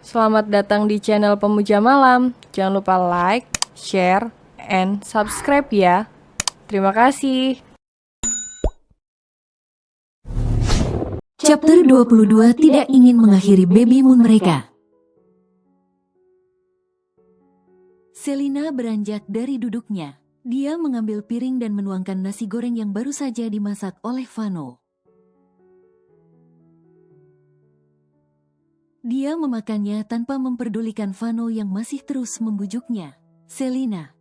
Selamat datang di channel Pemuja Malam. Jangan lupa like, share, and subscribe ya. Terima kasih. Chapter 22 tidak ingin mengakhiri baby moon mereka. Selina beranjak dari duduknya. Dia mengambil piring dan menuangkan nasi goreng yang baru saja dimasak oleh Vano. Dia memakannya tanpa memperdulikan Vano yang masih terus membujuknya. Selina.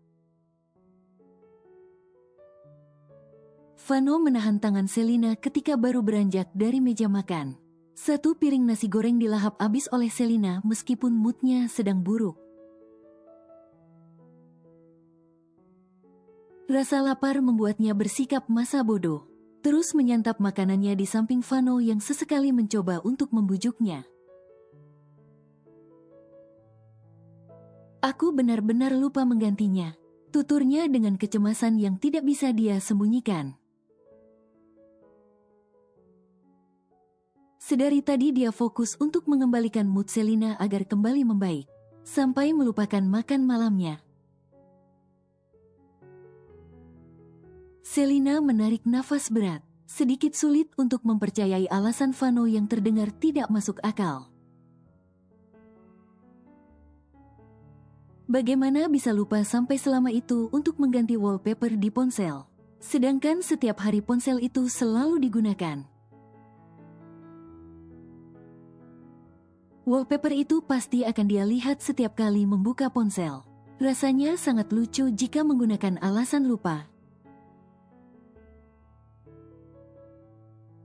Vano menahan tangan Selina ketika baru beranjak dari meja makan. Satu piring nasi goreng dilahap habis oleh Selina meskipun moodnya sedang buruk. Rasa lapar membuatnya bersikap masa bodoh. Terus menyantap makanannya di samping Vano yang sesekali mencoba untuk membujuknya. Aku benar-benar lupa menggantinya. Tuturnya dengan kecemasan yang tidak bisa dia sembunyikan. Sedari tadi dia fokus untuk mengembalikan mood Selina agar kembali membaik. Sampai melupakan makan malamnya. Selina menarik nafas berat, sedikit sulit untuk mempercayai alasan Vano yang terdengar tidak masuk akal. Bagaimana bisa lupa sampai selama itu untuk mengganti wallpaper di ponsel, sedangkan setiap hari ponsel itu selalu digunakan. Wallpaper itu pasti akan dia lihat setiap kali membuka ponsel. Rasanya sangat lucu jika menggunakan alasan lupa.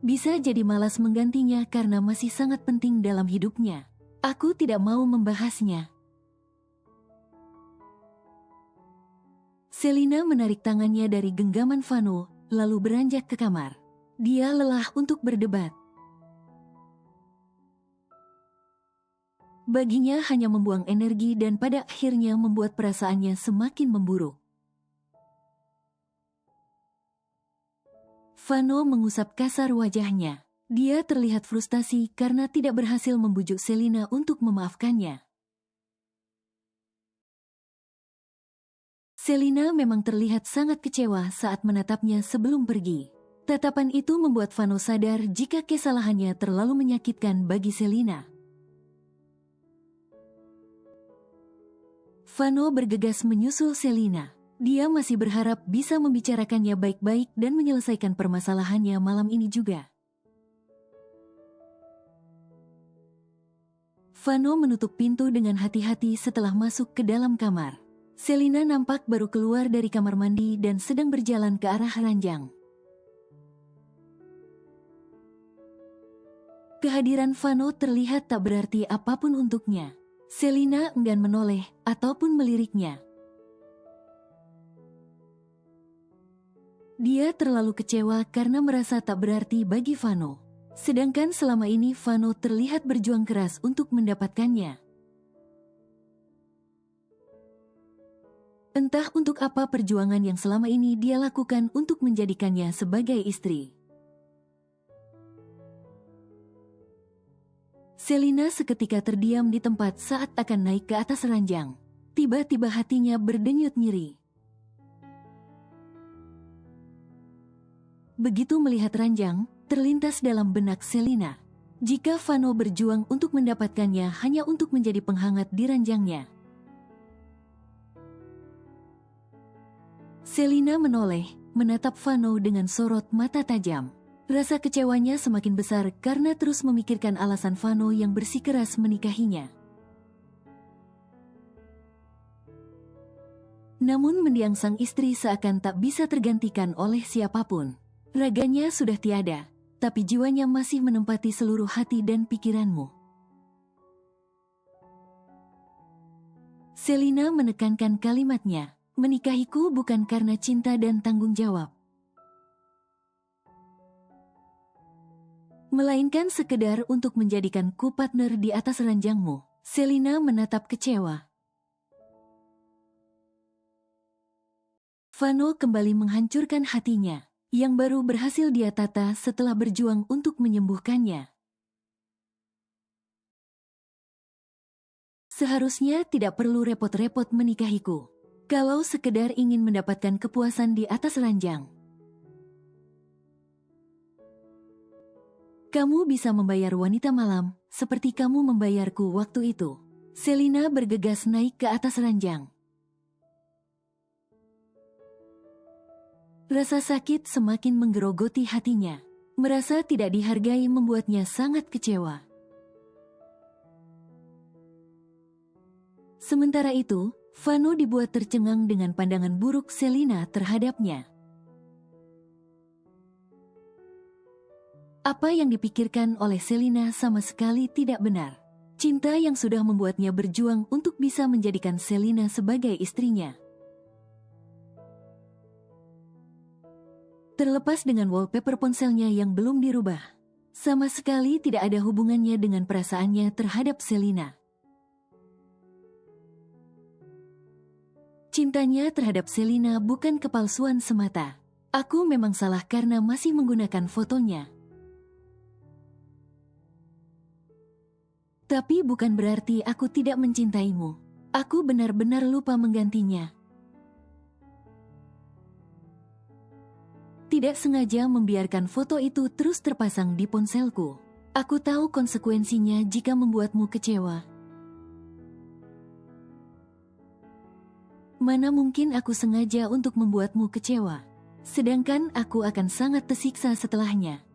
Bisa jadi malas menggantinya karena masih sangat penting dalam hidupnya. Aku tidak mau membahasnya. Selina menarik tangannya dari genggaman Vano, lalu beranjak ke kamar. Dia lelah untuk berdebat. Baginya hanya membuang energi dan pada akhirnya membuat perasaannya semakin memburuk. Vano mengusap kasar wajahnya. Dia terlihat frustasi karena tidak berhasil membujuk Selina untuk memaafkannya. Selina memang terlihat sangat kecewa saat menatapnya sebelum pergi. Tatapan itu membuat Vano sadar jika kesalahannya terlalu menyakitkan bagi Selina. Vano bergegas menyusul Selina. Dia masih berharap bisa membicarakannya baik-baik dan menyelesaikan permasalahannya malam ini juga. Vano menutup pintu dengan hati-hati setelah masuk ke dalam kamar. Selina nampak baru keluar dari kamar mandi dan sedang berjalan ke arah ranjang. Kehadiran Vano terlihat tak berarti apapun untuknya. Selina enggan menoleh ataupun meliriknya. Dia terlalu kecewa karena merasa tak berarti bagi Vano. Sedangkan selama ini Vano terlihat berjuang keras untuk mendapatkannya. Entah untuk apa perjuangan yang selama ini dia lakukan untuk menjadikannya sebagai istri. Selina seketika terdiam di tempat saat akan naik ke atas ranjang. Tiba-tiba hatinya berdenyut nyeri. Begitu melihat ranjang, terlintas dalam benak Selina. Jika Vano berjuang untuk mendapatkannya hanya untuk menjadi penghangat di ranjangnya. Selina menoleh, menatap Vano dengan sorot mata tajam. Rasa kecewanya semakin besar karena terus memikirkan alasan Vano yang bersikeras menikahinya. Namun mendiang sang istri seakan tak bisa tergantikan oleh siapapun. Raganya sudah tiada, tapi jiwanya masih menempati seluruh hati dan pikiranmu. Selina menekankan kalimatnya, menikahiku bukan karena cinta dan tanggung jawab. Melainkan sekedar untuk menjadikanku partner di atas ranjangmu. Selina menatap kecewa. Vano kembali menghancurkan hatinya, yang baru berhasil dia tata setelah berjuang untuk menyembuhkannya. Seharusnya tidak perlu repot-repot menikahiku. Kalau sekedar ingin mendapatkan kepuasan di atas ranjang. Kamu bisa membayar wanita malam, seperti kamu membayarku waktu itu. Selina bergegas naik ke atas ranjang. Rasa sakit semakin menggerogoti hatinya. Merasa tidak dihargai membuatnya sangat kecewa. Sementara itu, Vano dibuat tercengang dengan pandangan buruk Selina terhadapnya. Apa yang dipikirkan oleh Selina sama sekali tidak benar. Cinta yang sudah membuatnya berjuang untuk bisa menjadikan Selina sebagai istrinya. Terlepas dengan wallpaper ponselnya yang belum dirubah, sama sekali tidak ada hubungannya dengan perasaannya terhadap Selina. Cintanya terhadap Selina bukan kepalsuan semata. Aku memang salah karena masih menggunakan fotonya. Tapi bukan berarti aku tidak mencintaimu. Aku benar-benar lupa menggantinya. Tidak sengaja membiarkan foto itu terus terpasang di ponselku. Aku tahu konsekuensinya jika membuatmu kecewa. Mana mungkin aku sengaja untuk membuatmu kecewa. Sedangkan aku akan sangat tersiksa setelahnya.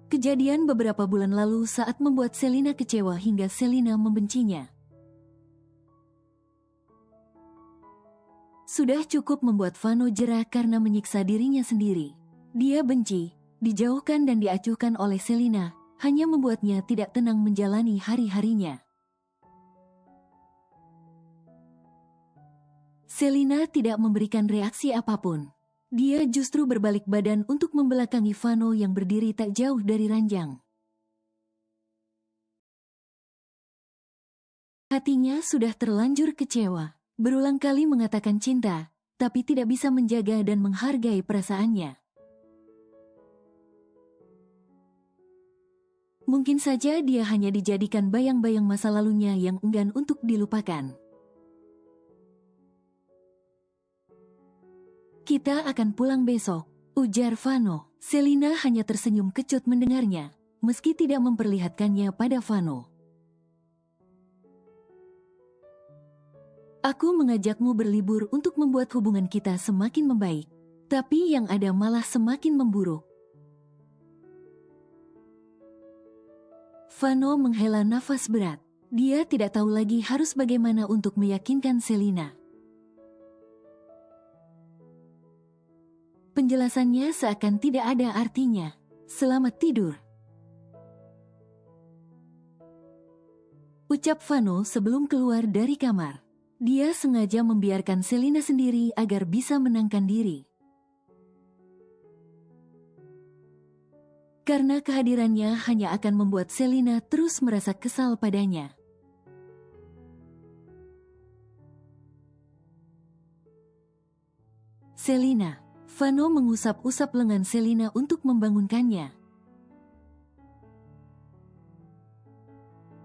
Kejadian beberapa bulan lalu saat membuat Selina kecewa hingga Selina membencinya. Sudah cukup membuat Vano jera karena menyiksa dirinya sendiri. Dia benci, dijauhkan dan diacuhkan oleh Selina, hanya membuatnya tidak tenang menjalani hari-harinya. Selina tidak memberikan reaksi apapun. Dia justru berbalik badan untuk membelakangi Vano yang berdiri tak jauh dari ranjang. Hatinya sudah terlanjur kecewa, berulang kali mengatakan cinta, tapi tidak bisa menjaga dan menghargai perasaannya. Mungkin saja dia hanya dijadikan bayang-bayang masa lalunya yang enggan untuk dilupakan. Kita akan pulang besok, ujar Vano. Selina hanya tersenyum kecut mendengarnya, meski tidak memperlihatkannya pada Vano. Aku mengajakmu berlibur untuk membuat hubungan kita semakin membaik, tapi yang ada malah semakin memburuk. Vano menghela nafas berat. Dia tidak tahu lagi harus bagaimana untuk meyakinkan Selina. Penjelasannya seakan tidak ada artinya. Selamat tidur, ucap Vano sebelum keluar dari kamar. Dia sengaja membiarkan Selina sendiri agar bisa menenangkan diri. Karena kehadirannya hanya akan membuat Selina terus merasa kesal padanya. Selina. Vano mengusap-usap lengan Selina untuk membangunkannya.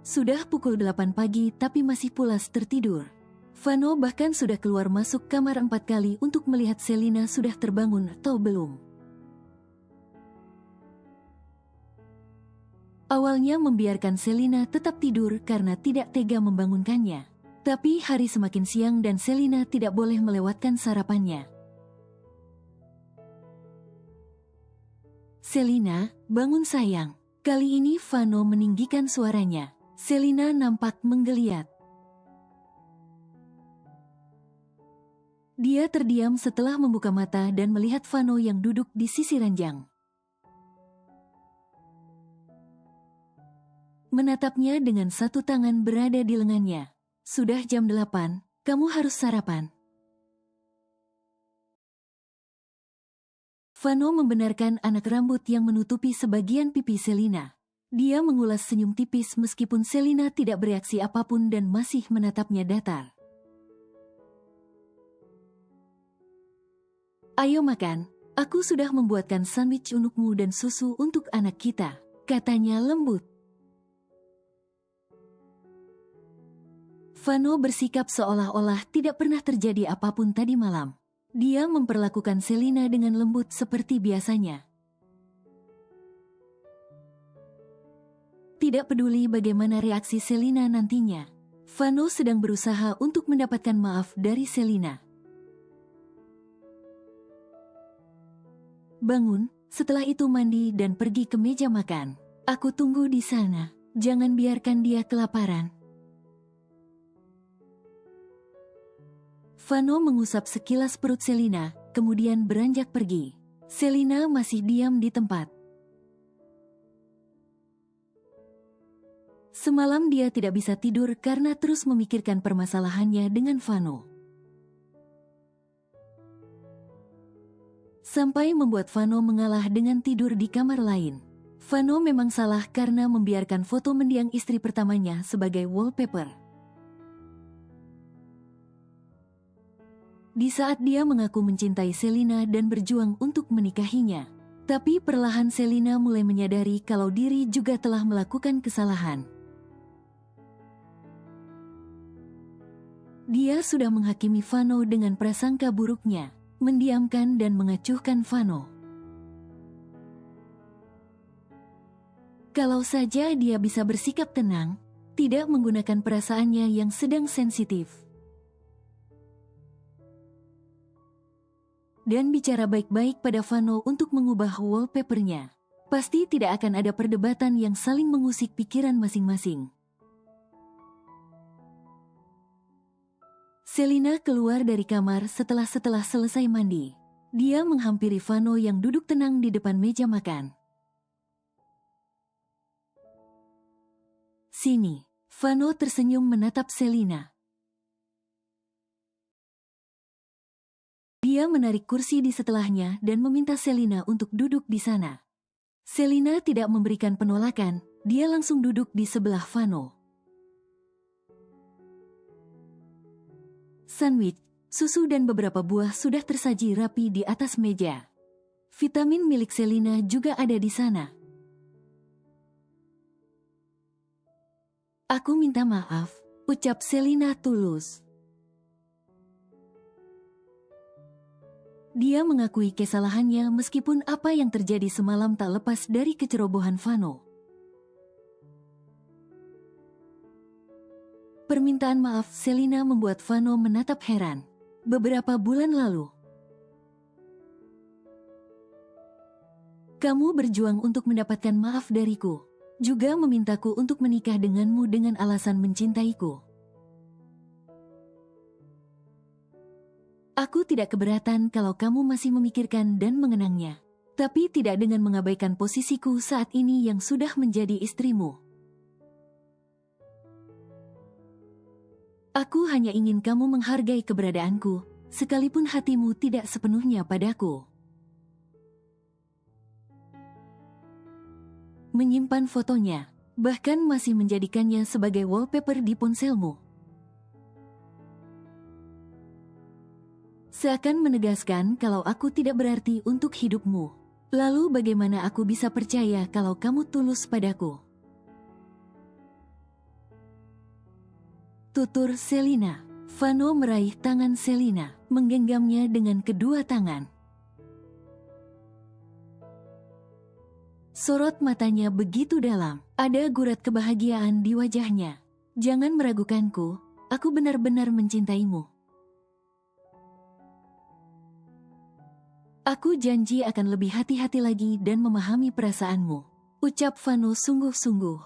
Sudah pukul 8 pagi tapi masih pulas tertidur. Vano bahkan sudah keluar masuk kamar 4 kali untuk melihat Selina sudah terbangun atau belum. Awalnya membiarkan Selina tetap tidur karena tidak tega membangunkannya. Tapi hari semakin siang dan Selina tidak boleh melewatkan sarapannya. Selina, bangun sayang. Kali ini Vano meninggikan suaranya. Selina nampak menggeliat. Dia terdiam setelah membuka mata dan melihat Vano yang duduk di sisi ranjang. Menatapnya dengan satu tangan berada di lengannya. Sudah jam 8, kamu harus sarapan. Vano membenarkan anak rambut yang menutupi sebagian pipi Selina. Dia mengulas senyum tipis meskipun Selina tidak bereaksi apapun dan masih menatapnya datar. Ayo makan, aku sudah membuatkan sandwich unukmu dan susu untuk anak kita, katanya lembut. Vano bersikap seolah-olah tidak pernah terjadi apapun tadi malam. Dia memperlakukan Selina dengan lembut seperti biasanya. Tidak peduli bagaimana reaksi Selina nantinya, Vano sedang berusaha untuk mendapatkan maaf dari Selina. Bangun, setelah itu mandi dan pergi ke meja makan. Aku tunggu di sana, jangan biarkan dia kelaparan. Vano mengusap sekilas perut Selina, kemudian beranjak pergi. Selina masih diam di tempat. Semalam dia tidak bisa tidur karena terus memikirkan permasalahannya dengan Vano. Sampai membuat Vano mengalah dengan tidur di kamar lain. Vano memang salah karena membiarkan foto mendiang istri pertamanya sebagai wallpaper. Di saat dia mengaku mencintai Selina dan berjuang untuk menikahinya. Tapi perlahan Selina mulai menyadari kalau diri juga telah melakukan kesalahan. Dia sudah menghakimi Vano dengan prasangka buruknya, mendiamkan dan mengacuhkan Vano. Kalau saja dia bisa bersikap tenang, tidak menggunakan perasaannya yang sedang sensitif, dan bicara baik-baik pada Vano untuk mengubah wallpapernya, pasti tidak akan ada perdebatan yang saling mengusik pikiran masing-masing. Selina keluar dari kamar setelah selesai mandi. Dia menghampiri Vano yang duduk tenang di depan meja makan. Sini, Vano tersenyum menatap Selina. Dia menarik kursi di setelahnya dan meminta Selina untuk duduk di sana. Selina tidak memberikan penolakan, dia langsung duduk di sebelah Vano. Sandwich, susu dan beberapa buah sudah tersaji rapi di atas meja. Vitamin milik Selina juga ada di sana. Aku minta maaf, ucap Selina tulus. Dia mengakui kesalahannya meskipun apa yang terjadi semalam tak lepas dari kecerobohan Vano. Permintaan maaf Selina membuat Vano menatap heran. Beberapa bulan lalu, kamu berjuang untuk mendapatkan maaf dariku, juga memintaku untuk menikah denganmu dengan alasan mencintaiku. Aku tidak keberatan kalau kamu masih memikirkan dan mengenangnya, tapi tidak dengan mengabaikan posisiku saat ini yang sudah menjadi istrimu. Aku hanya ingin kamu menghargai keberadaanku, sekalipun hatimu tidak sepenuhnya padaku. Menyimpan fotonya, bahkan masih menjadikannya sebagai wallpaper di ponselmu. Seakan menegaskan kalau aku tidak berarti untuk hidupmu. Lalu bagaimana aku bisa percaya kalau kamu tulus padaku? Tutur Selina. Vano meraih tangan Selina, menggenggamnya dengan kedua tangan. Sorot matanya begitu dalam, ada gurat kebahagiaan di wajahnya. Jangan meragukanku, aku benar-benar mencintaimu. Aku janji akan lebih hati-hati lagi dan memahami perasaanmu, ucap Vano sungguh-sungguh.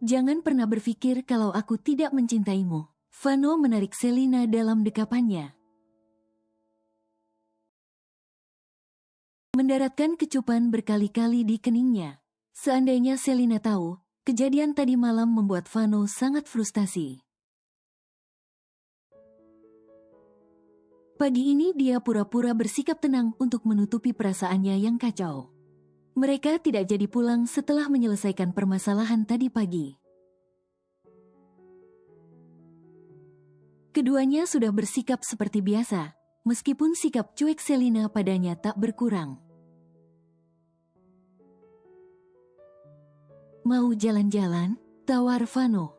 Jangan pernah berpikir kalau aku tidak mencintaimu. Vano menarik Selina dalam dekapannya. Mendaratkan kecupan berkali-kali di keningnya. Seandainya Selina tahu, kejadian tadi malam membuat Vano sangat frustasi. Pagi ini dia pura-pura bersikap tenang untuk menutupi perasaannya yang kacau. Mereka tidak jadi pulang setelah menyelesaikan permasalahan tadi pagi. Keduanya sudah bersikap seperti biasa, meskipun sikap cuek Selina padanya tak berkurang. Mau jalan-jalan? tawar Vano.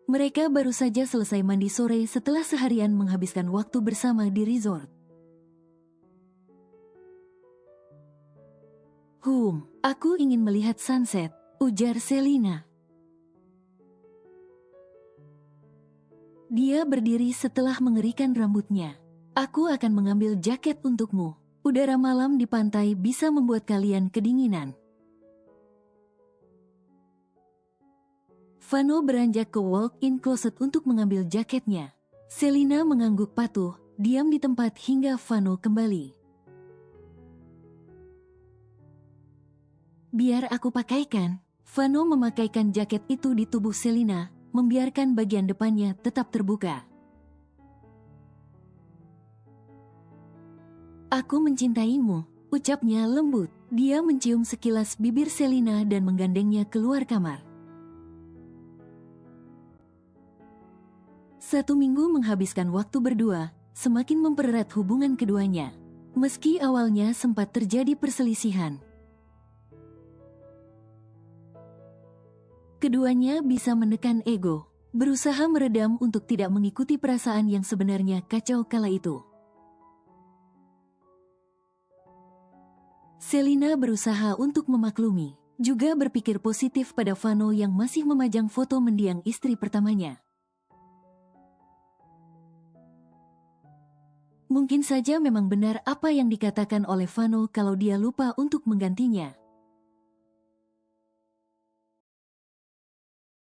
Mereka baru saja selesai mandi sore setelah seharian menghabiskan waktu bersama di resort. Aku ingin melihat sunset, ujar Selina. Dia berdiri setelah mengerikkan rambutnya. Aku akan mengambil jaket untukmu. Udara malam di pantai bisa membuat kalian kedinginan. Vano beranjak ke walk-in closet untuk mengambil jaketnya. Selina mengangguk patuh, diam di tempat hingga Vano kembali. Biar aku pakaikan. Vano memakaikan jaket itu di tubuh Selina, membiarkan bagian depannya tetap terbuka. Aku mencintaimu, ucapnya lembut. Dia mencium sekilas bibir Selina dan menggandengnya keluar kamar. 1 minggu menghabiskan waktu berdua, semakin mempererat hubungan keduanya. Meski awalnya sempat terjadi perselisihan. Keduanya bisa menekan ego, berusaha meredam untuk tidak mengikuti perasaan yang sebenarnya kacau kala itu. Selina berusaha untuk memaklumi, juga berpikir positif pada Vano yang masih memajang foto mendiang istri pertamanya. Mungkin saja memang benar apa yang dikatakan oleh Vano kalau dia lupa untuk menggantinya.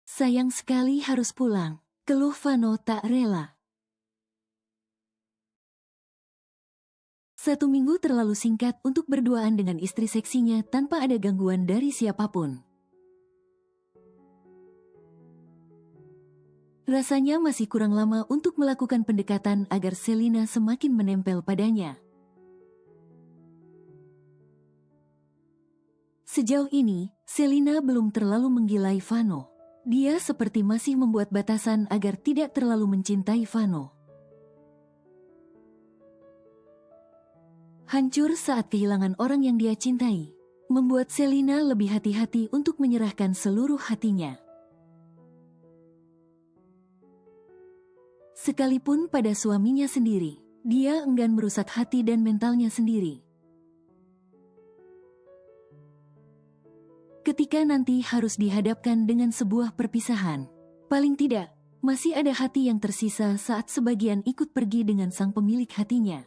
Sayang sekali harus pulang, keluh Vano tak rela. 1 minggu terlalu singkat untuk berduaan dengan istri seksinya tanpa ada gangguan dari siapapun. Rasanya masih kurang lama untuk melakukan pendekatan agar Selina semakin menempel padanya. Sejauh ini, Selina belum terlalu menggilai Vano. Dia seperti masih membuat batasan agar tidak terlalu mencintai Vano. Hancur saat kehilangan orang yang dia cintai, membuat Selina lebih hati-hati untuk menyerahkan seluruh hatinya. Sekalipun pada suaminya sendiri, dia enggan merusak hati dan mentalnya sendiri. Ketika nanti harus dihadapkan dengan sebuah perpisahan, paling tidak, masih ada hati yang tersisa saat sebagian ikut pergi dengan sang pemilik hatinya.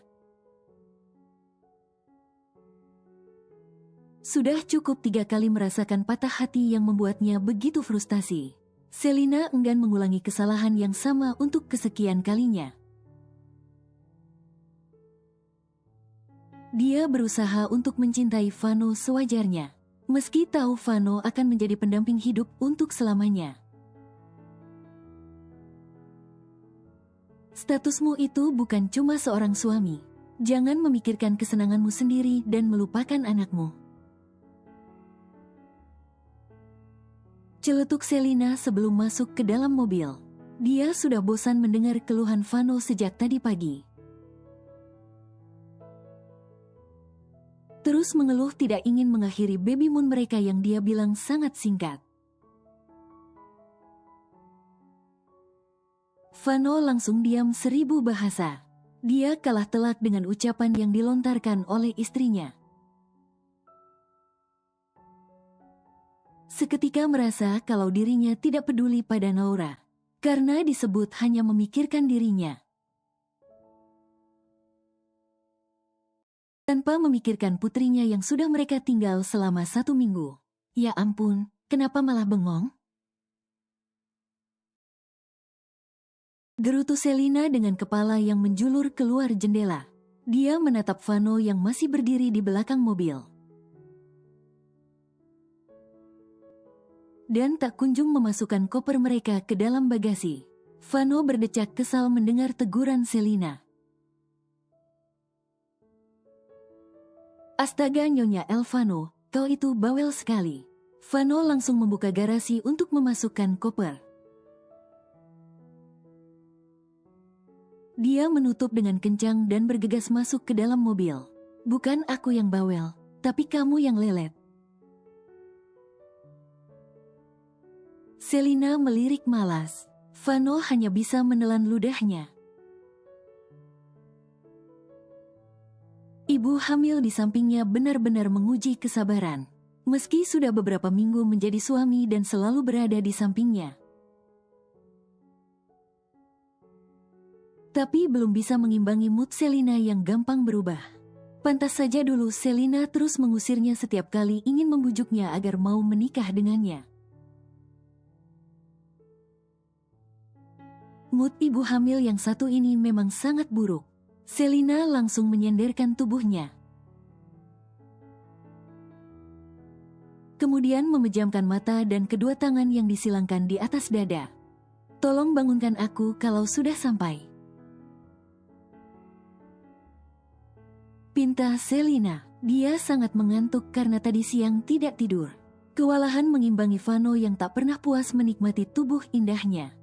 Sudah cukup 3 kali merasakan patah hati yang membuatnya begitu frustasi. Selina enggan mengulangi kesalahan yang sama untuk kesekian kalinya. Dia berusaha untuk mencintai Vano sewajarnya. Meski tahu Vano akan menjadi pendamping hidup untuk selamanya. Statusmu itu bukan cuma seorang suami. Jangan memikirkan kesenanganmu sendiri dan melupakan anakmu. Celetuk Selina sebelum masuk ke dalam mobil. Dia sudah bosan mendengar keluhan Vano sejak tadi pagi. Terus mengeluh tidak ingin mengakhiri baby moon mereka yang dia bilang sangat singkat. Vano langsung diam 1000 bahasa. Dia kalah telak dengan ucapan yang dilontarkan oleh istrinya. Seketika merasa kalau dirinya tidak peduli pada Naura, karena disebut hanya memikirkan dirinya. Tanpa memikirkan putrinya yang sudah mereka tinggal selama 1 minggu. Ya ampun, kenapa malah bengong? Gerutu Selina dengan kepala yang menjulur keluar jendela. Dia menatap Vano yang masih berdiri di belakang mobil. Dan tak kunjung memasukkan koper mereka ke dalam bagasi. Vano berdecak kesal mendengar teguran Selina. Astaga Nyonya Elvano, kau itu bawel sekali. Vano langsung membuka garasi untuk memasukkan koper. Dia menutup dengan kencang dan bergegas masuk ke dalam mobil. Bukan aku yang bawel, tapi kamu yang lelet. Selina melirik malas. Vano hanya bisa menelan ludahnya. Ibu hamil di sampingnya benar-benar menguji kesabaran. Meski sudah beberapa minggu menjadi suami dan selalu berada di sampingnya, tapi belum bisa mengimbangi mood Selina yang gampang berubah. Pantas saja dulu Selina terus mengusirnya setiap kali ingin membujuknya agar mau menikah dengannya. Mood ibu hamil yang satu ini memang sangat buruk. Selina langsung menyenderkan tubuhnya. Kemudian memejamkan mata dan kedua tangan yang disilangkan di atas dada. Tolong bangunkan aku kalau sudah sampai. Pinta Selina. Dia sangat mengantuk karena tadi siang tidak tidur. Kewalahan mengimbangi Vano yang tak pernah puas menikmati tubuh indahnya.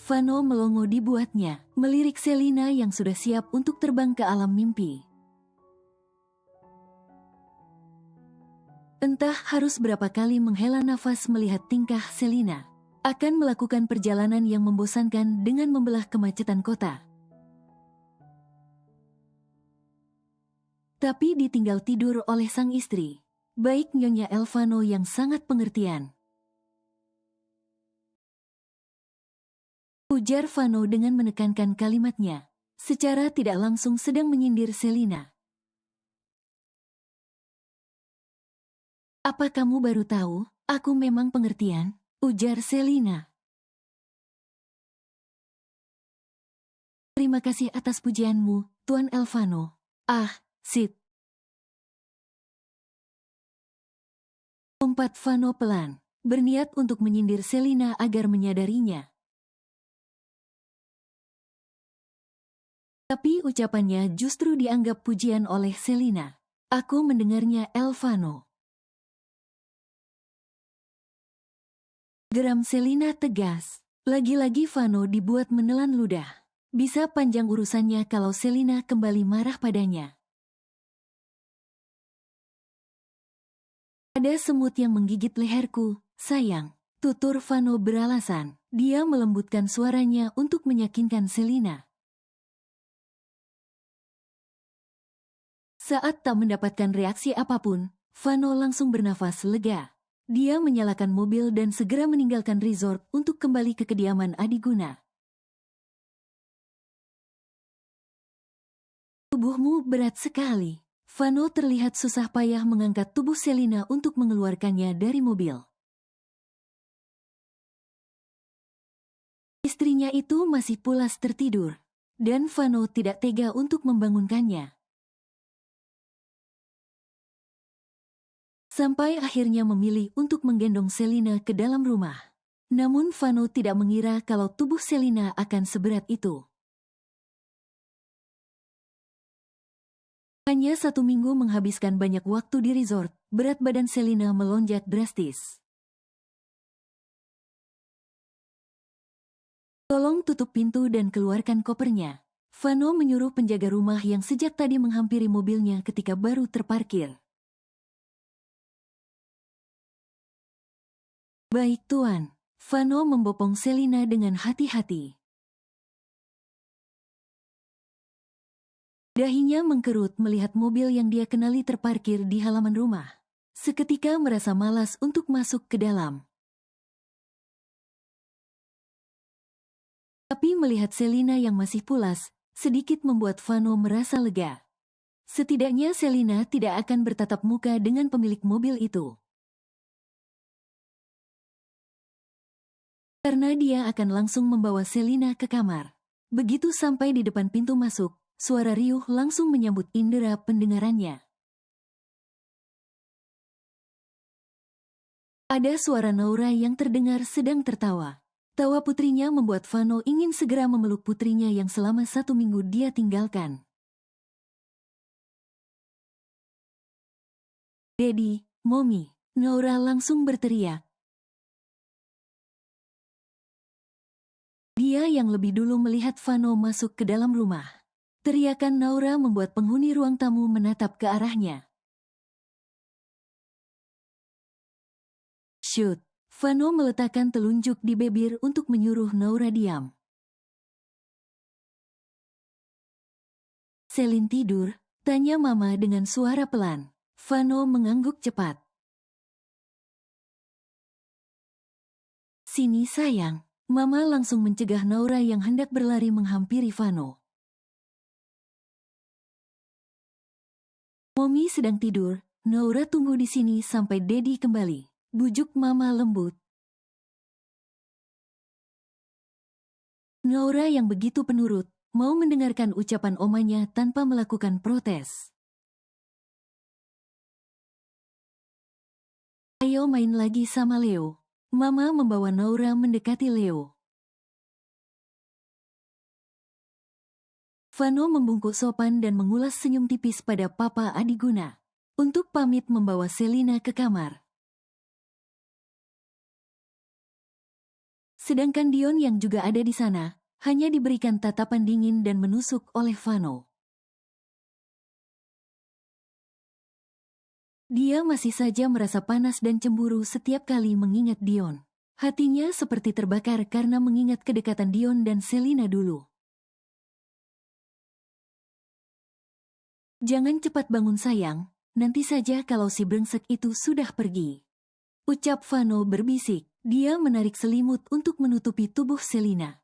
Vano melongo dibuatnya, melirik Selina yang sudah siap untuk terbang ke alam mimpi. Entah harus berapa kali menghela nafas melihat tingkah Selina. Akan melakukan perjalanan yang membosankan dengan membelah kemacetan kota. Tapi ditinggal tidur oleh sang istri. Baik Nyonya Elvano yang sangat pengertian. Ujar Vano dengan menekankan kalimatnya. Secara tidak langsung sedang menyindir Selina. Apa kamu baru tahu? Aku memang pengertian, ujar Selina. Terima kasih atas pujianmu, Tuan Elvano. Ah, Sid. Umpat Vano pelan, berniat untuk menyindir Selina agar menyadarinya. Tapi ucapannya justru dianggap pujian oleh Selina. Aku mendengarnya Elvano. Geram Selina tegas. Lagi-lagi Vano dibuat menelan ludah. Bisa panjang urusannya kalau Selina kembali marah padanya. Ada semut yang menggigit leherku, sayang. Tutur Vano beralasan. Dia melembutkan suaranya untuk meyakinkan Selina. Saat tak mendapatkan reaksi apapun, Vano langsung bernafas lega. Dia menyalakan mobil dan segera meninggalkan resort untuk kembali ke kediaman Adiguna. Tubuhmu berat sekali. Vano terlihat susah payah mengangkat tubuh Selina untuk mengeluarkannya dari mobil. Istrinya itu masih pulas tertidur, dan Vano tidak tega untuk membangunkannya. Sampai akhirnya memilih untuk menggendong Selina ke dalam rumah. Namun Vano tidak mengira kalau tubuh Selina akan seberat itu. Hanya 1 minggu menghabiskan banyak waktu di resort, berat badan Selina melonjak drastis. Tolong tutup pintu dan keluarkan kopernya. Vano menyuruh penjaga rumah yang sejak tadi menghampiri mobilnya ketika baru terparkir. Baik Tuan. Vano membopong Selina dengan hati-hati. Dahinya mengkerut melihat mobil yang dia kenali terparkir di halaman rumah. Seketika merasa malas untuk masuk ke dalam. Tapi melihat Selina yang masih pulas, sedikit membuat Vano merasa lega. Setidaknya Selina tidak akan bertatap muka dengan pemilik mobil itu. Karena dia akan langsung membawa Selina ke kamar. Begitu sampai di depan pintu masuk, suara riuh langsung menyambut indera pendengarannya. Ada suara Naura yang terdengar sedang tertawa. Tawa putrinya membuat Vano ingin segera memeluk putrinya yang selama 1 minggu dia tinggalkan. Daddy, Mommy, Naura langsung berteriak. Dia yang lebih dulu melihat Vano masuk ke dalam rumah. Teriakan Naura membuat penghuni ruang tamu menatap ke arahnya. Shoot. Vano meletakkan telunjuk di bibir untuk menyuruh Naura diam. Selin tidur? Tanya Mama dengan suara pelan. Vano mengangguk cepat. Sini sayang. Mama langsung mencegah Naura yang hendak berlari menghampiri Vano. Mommy sedang tidur, Naura tunggu di sini sampai Dedi kembali. Bujuk Mama lembut. Naura yang begitu penurut, mau mendengarkan ucapan omanya tanpa melakukan protes. Ayo main lagi sama Leo. Mama membawa Naura mendekati Leo. Vano membungkuk sopan dan mengulas senyum tipis pada Papa Adiguna. Untuk pamit membawa Selina ke kamar. Sedangkan Dion yang juga ada di sana, hanya diberikan tatapan dingin dan menusuk oleh Vano. Dia masih saja merasa panas dan cemburu setiap kali mengingat Dion. Hatinya seperti terbakar karena mengingat kedekatan Dion dan Selina dulu. Jangan cepat bangun sayang, nanti saja kalau si brengsek itu sudah pergi. Ucap Vano berbisik, dia menarik selimut untuk menutupi tubuh Selina.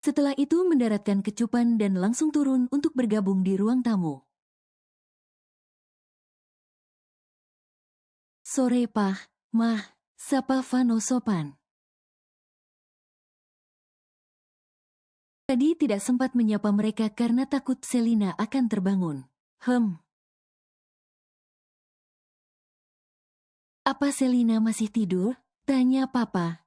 Setelah itu mendaratkan kecupan dan langsung turun untuk bergabung di ruang tamu. Sore Pah, Mah, sapa Vano sopan. Tadi tidak sempat menyapa mereka karena takut Selina akan terbangun. Apa Selina masih tidur? Tanya Papa.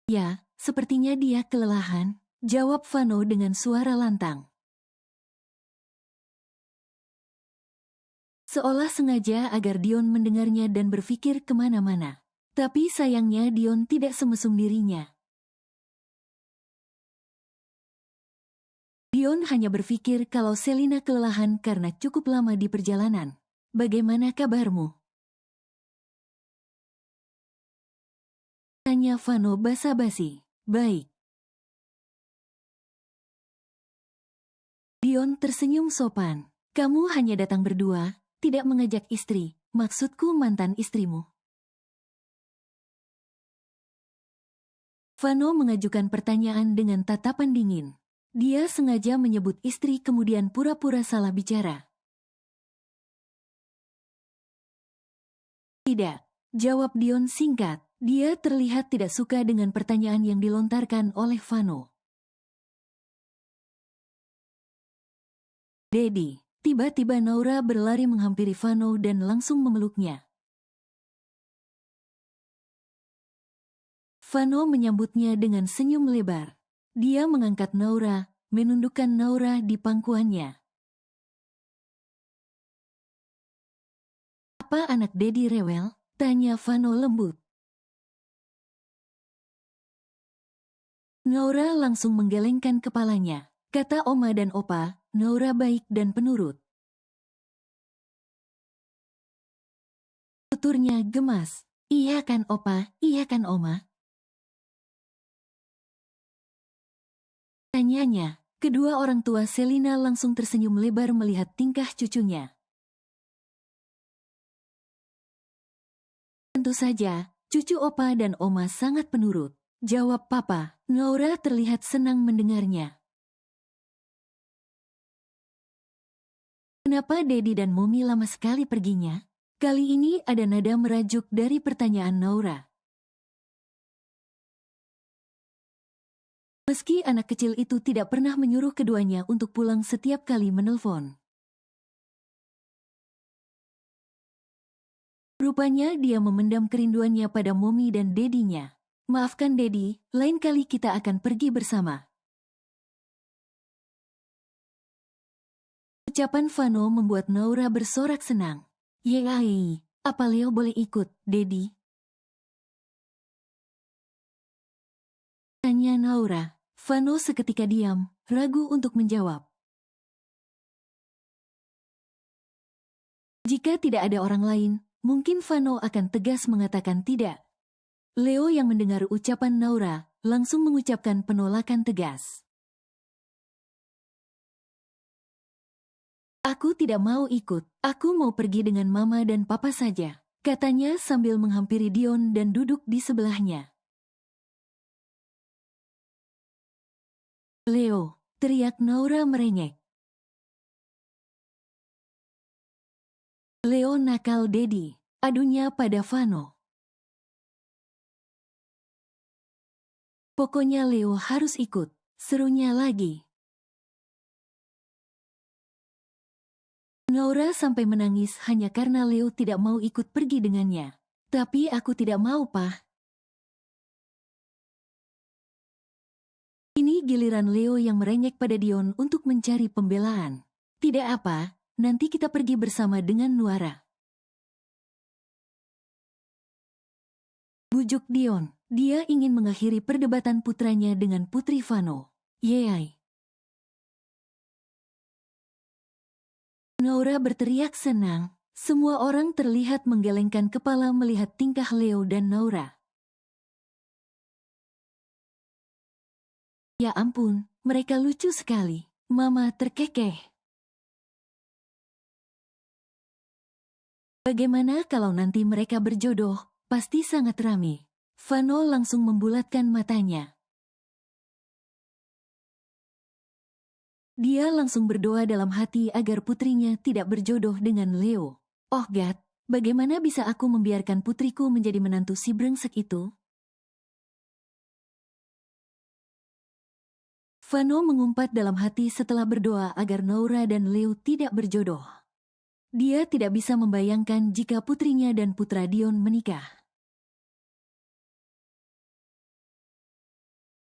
Ya, sepertinya dia kelelahan, jawab Vano dengan suara lantang. Seolah sengaja agar Dion mendengarnya dan berpikir kemana-mana. Tapi sayangnya Dion tidak semesum dirinya. Dion hanya berpikir kalau Selina kelelahan karena cukup lama di perjalanan. Bagaimana kabarmu? Tanya Vano basa-basi. Baik. Dion tersenyum sopan. Kamu hanya datang berdua, tidak mengajak istri, maksudku mantan istrimu. Vano mengajukan pertanyaan dengan tatapan dingin. Dia sengaja menyebut istri kemudian pura-pura salah bicara. Tidak, jawab Dion singkat. Dia terlihat tidak suka dengan pertanyaan yang dilontarkan oleh Vano. Dedi, tiba-tiba Naura berlari menghampiri Vano dan langsung memeluknya. Vano menyambutnya dengan senyum lebar. Dia mengangkat Naura, menundukkan Naura di pangkuannya. Apa anak Dedi rewel? Tanya Vano lembut. Naura langsung menggelengkan kepalanya. Kata Oma dan Opa, Naura baik dan penurut. Tuturnya gemas. Iya kan Opa, iya kan Oma? Tanyanya, kedua orang tua Selina langsung tersenyum lebar melihat tingkah cucunya. Tentu saja, cucu Opa dan Oma sangat penurut. Jawab Papa. Naura terlihat senang mendengarnya. Kenapa Dedi dan Mommy lama sekali perginya? Kali ini ada nada merajuk dari pertanyaan Naura. Meski anak kecil itu tidak pernah menyuruh keduanya untuk pulang setiap kali menelpon. Rupanya dia memendam kerinduannya pada Mommy dan Dedinya. Maafkan Dedi, lain kali kita akan pergi bersama. Ucapan Vano membuat Naura bersorak senang. Yeay, apa Leo boleh ikut, Dedi? Tanya Naura. Vano seketika diam, ragu untuk menjawab. Jika tidak ada orang lain, mungkin Vano akan tegas mengatakan tidak. Leo yang mendengar ucapan Naura, langsung mengucapkan penolakan tegas. Aku tidak mau ikut, aku mau pergi dengan mama dan papa saja, katanya sambil menghampiri Dion dan duduk di sebelahnya. Leo, teriak Naura merengek. Leo nakal Dedi, adunya pada Vano. Pokoknya Leo harus ikut, serunya lagi. Naura sampai menangis hanya karena Leo tidak mau ikut pergi dengannya. Tapi aku tidak mau, Pak. Ini giliran Leo yang merengek pada Dion untuk mencari pembelaan. Tidak apa, nanti kita pergi bersama dengan Nuara. Bujuk Dion, dia ingin mengakhiri perdebatan putranya dengan Putri Vano. Yeay. Naura berteriak senang. Semua orang terlihat menggelengkan kepala melihat tingkah Leo dan Naura. Ya ampun, mereka lucu sekali. Mama terkekeh. Bagaimana kalau nanti mereka berjodoh? Pasti sangat ramai. Vano langsung membulatkan matanya. Dia langsung berdoa dalam hati agar putrinya tidak berjodoh dengan Leo. Oh God, bagaimana bisa aku membiarkan putriku menjadi menantu si brengsek itu? Vano mengumpat dalam hati setelah berdoa agar Naura dan Leo tidak berjodoh. Dia tidak bisa membayangkan jika putrinya dan putra Dion menikah.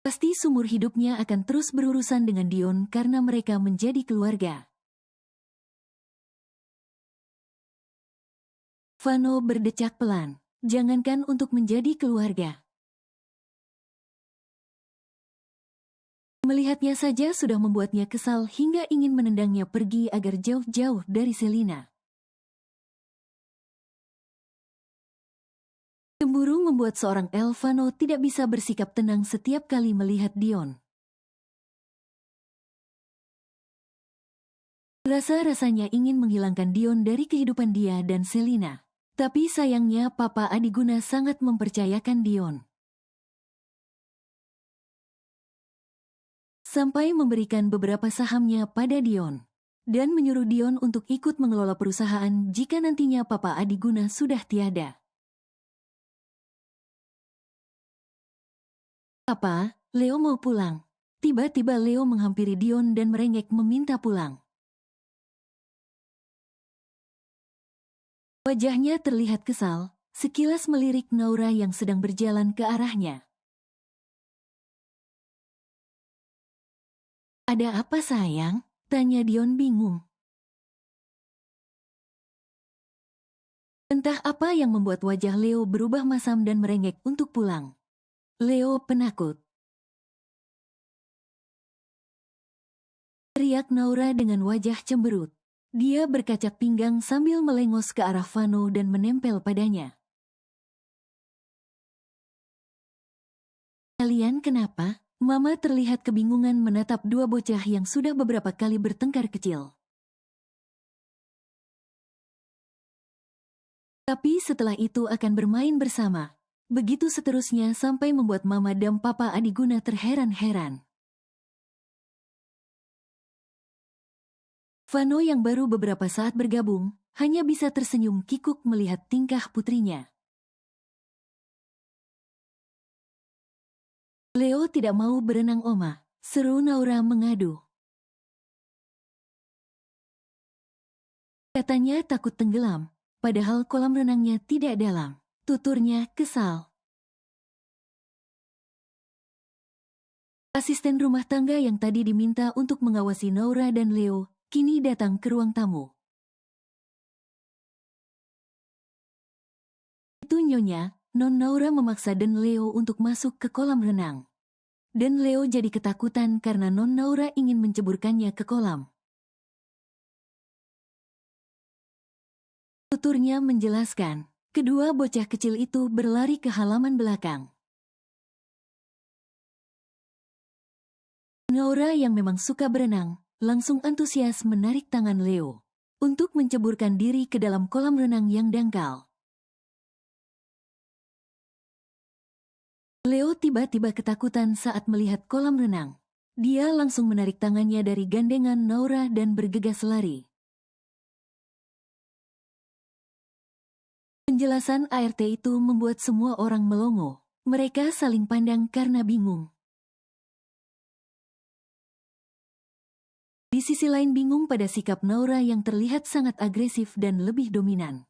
Pasti seumur hidupnya akan terus berurusan dengan Dion karena mereka menjadi keluarga. Vano berdecak pelan, jangankan untuk menjadi keluarga. Melihatnya saja sudah membuatnya kesal hingga ingin menendangnya pergi agar jauh-jauh dari Selina. Cemburu membuat seorang Vano tidak bisa bersikap tenang setiap kali melihat Dion. Rasa-rasanya ingin menghilangkan Dion dari kehidupan dia dan Selina. Tapi sayangnya Papa Adiguna sangat mempercayakan Dion. Sampai memberikan beberapa sahamnya pada Dion. Dan menyuruh Dion untuk ikut mengelola perusahaan jika nantinya Papa Adiguna sudah tiada. Papa, Leo mau pulang. Tiba-tiba Leo menghampiri Dion dan merengek meminta pulang. Wajahnya terlihat kesal, sekilas melirik Naura yang sedang berjalan ke arahnya. Ada apa sayang? Tanya Dion bingung. Entah apa yang membuat wajah Leo berubah masam dan merengek untuk pulang. Leo penakut. Teriak Naura dengan wajah cemberut. Dia berkacak pinggang sambil melengos ke arah Vano dan menempel padanya. Kalian kenapa? Mama terlihat kebingungan menatap dua bocah yang sudah beberapa kali bertengkar kecil. Tapi setelah itu akan bermain bersama. Begitu seterusnya sampai membuat Mama dan Papa Adiguna terheran-heran. Vano yang baru beberapa saat bergabung, hanya bisa tersenyum kikuk melihat tingkah putrinya. Leo tidak mau berenang Oma, seru Naura mengadu. Katanya takut tenggelam, padahal kolam renangnya tidak dalam. Tuturnya kesal. Asisten rumah tangga yang tadi diminta untuk mengawasi Naura dan Leo, kini datang ke ruang tamu. Itu nyonya, Non Naura memaksa Dan Leo untuk masuk ke kolam renang. Dan Leo jadi ketakutan karena Non Naura ingin menceburkannya ke kolam. Tuturnya menjelaskan. Kedua bocah kecil itu berlari ke halaman belakang. Naura yang memang suka berenang, langsung antusias menarik tangan Leo untuk menceburkan diri ke dalam kolam renang yang dangkal. Leo tiba-tiba ketakutan saat melihat kolam renang. Dia langsung menarik tangannya dari gandengan Naura dan bergegas lari. Penjelasan ART itu membuat semua orang melongo. Mereka saling pandang karena bingung. Di sisi lain bingung pada sikap Naura yang terlihat sangat agresif dan lebih dominan.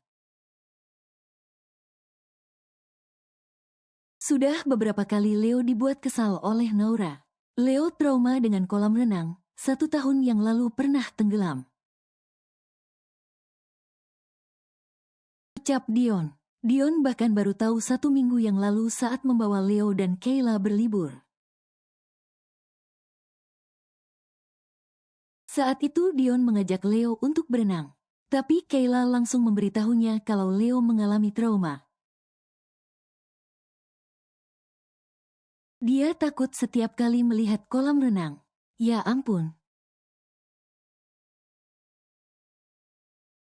Sudah beberapa kali Leo dibuat kesal oleh Naura. Leo trauma dengan kolam renang, 1 tahun yang lalu pernah tenggelam. Ucap Dion. Dion bahkan baru tahu 1 minggu yang lalu saat membawa Leo dan Kayla berlibur. Saat itu Dion mengajak Leo untuk berenang. Tapi Kayla langsung memberitahunya kalau Leo mengalami trauma. Dia takut setiap kali melihat kolam renang. Ya ampun.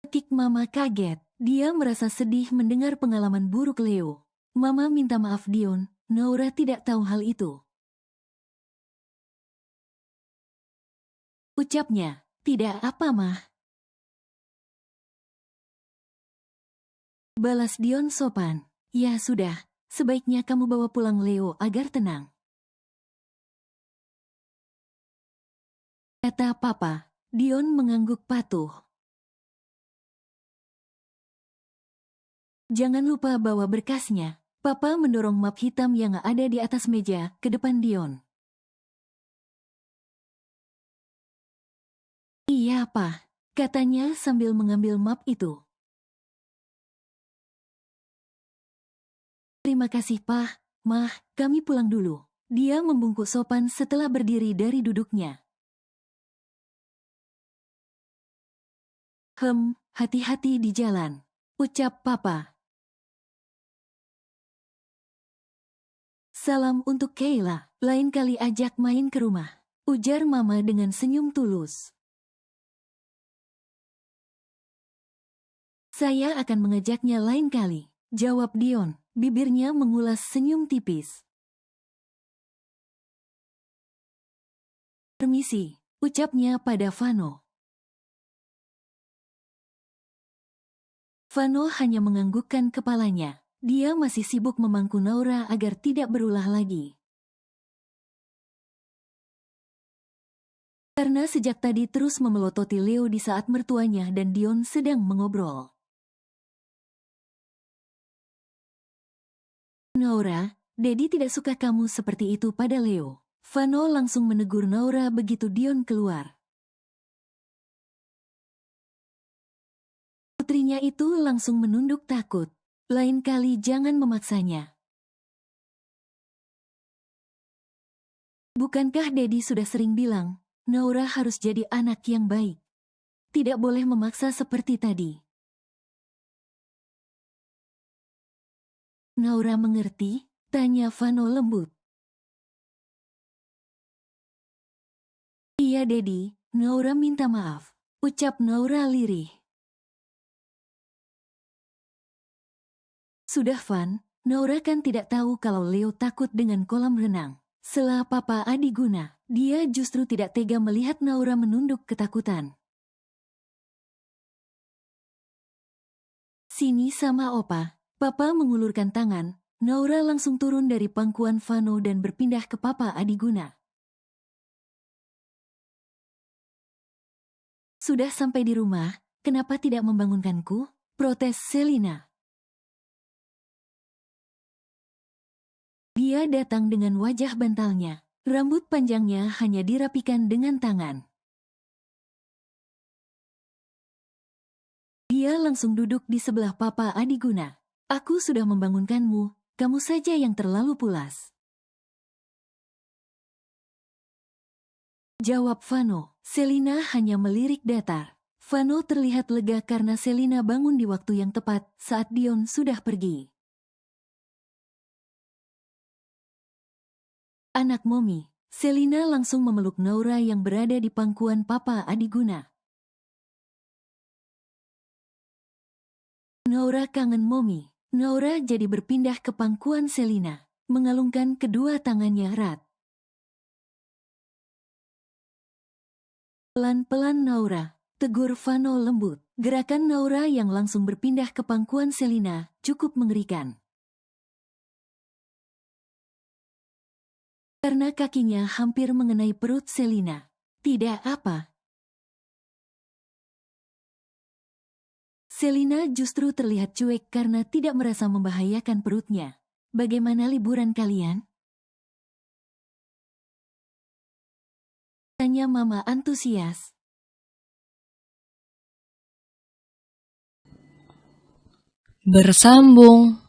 Ketika Mama kaget, dia merasa sedih mendengar pengalaman buruk Leo. Mama minta maaf Dion, Naura tidak tahu hal itu. Ucapnya, tidak apa mah. Balas Dion sopan. Ya sudah, sebaiknya kamu bawa pulang Leo agar tenang. Kata Papa. Dion mengangguk patuh. Jangan lupa bawa berkasnya. Papa mendorong map hitam yang ada di atas meja ke depan Dion. Iya, Pak, katanya sambil mengambil map itu. Terima kasih, Pak. Mah, kami pulang dulu. Dia membungkuk sopan setelah berdiri dari duduknya. Hati-hati di jalan. Ucap Papa. Salam untuk Kayla. Lain kali ajak main ke rumah. Ujar Mama dengan senyum tulus. Saya akan mengajaknya lain kali, jawab Dion, bibirnya mengulas senyum tipis. Permisi, ucapnya pada Vano. Vano hanya menganggukkan kepalanya. Dia masih sibuk memangku Naura agar tidak berulah lagi. Karena sejak tadi terus memelototi Leo di saat mertuanya dan Dion sedang mengobrol. Naura, Dedi tidak suka kamu seperti itu pada Leo. Vano langsung menegur Naura begitu Dion keluar. Putrinya itu langsung menunduk takut. Lain kali jangan memaksanya. Bukankah Dedi sudah sering bilang, Naura harus jadi anak yang baik. Tidak boleh memaksa seperti tadi. Naura mengerti? Tanya Vano lembut. Iya Dedi, Naura minta maaf. Ucap Naura lirih. Sudah Van, Naura kan tidak tahu kalau Leo takut dengan kolam renang. Setelah Papa Adiguna, dia justru tidak tega melihat Naura menunduk ketakutan. Sini sama Opa. Papa mengulurkan tangan, Naura langsung turun dari pangkuan Vano dan berpindah ke Papa Adiguna. Sudah sampai di rumah, kenapa tidak membangunkanku? Protes Selina. Dia datang dengan wajah bantalnya. Rambut panjangnya hanya dirapikan dengan tangan. Dia langsung duduk di sebelah Papa Adiguna. Aku sudah membangunkanmu, kamu saja yang terlalu pulas. Jawab Vano. Selina hanya melirik datar. Vano terlihat lega karena Selina bangun di waktu yang tepat saat Dion sudah pergi. Anak Momi, Selina langsung memeluk Naura yang berada di pangkuan Papa Adiguna. Naura kangen Momi. Naura jadi berpindah ke pangkuan Selina, mengalungkan kedua tangannya erat. Pelan-pelan Naura, tegur Vano lembut. Gerakan Naura yang langsung berpindah ke pangkuan Selina cukup mengerikan. Karena kakinya hampir mengenai perut Selina. Tidak apa. Selina justru terlihat cuek karena tidak merasa membahayakan perutnya. Bagaimana liburan kalian? Tanya Mama antusias. Bersambung.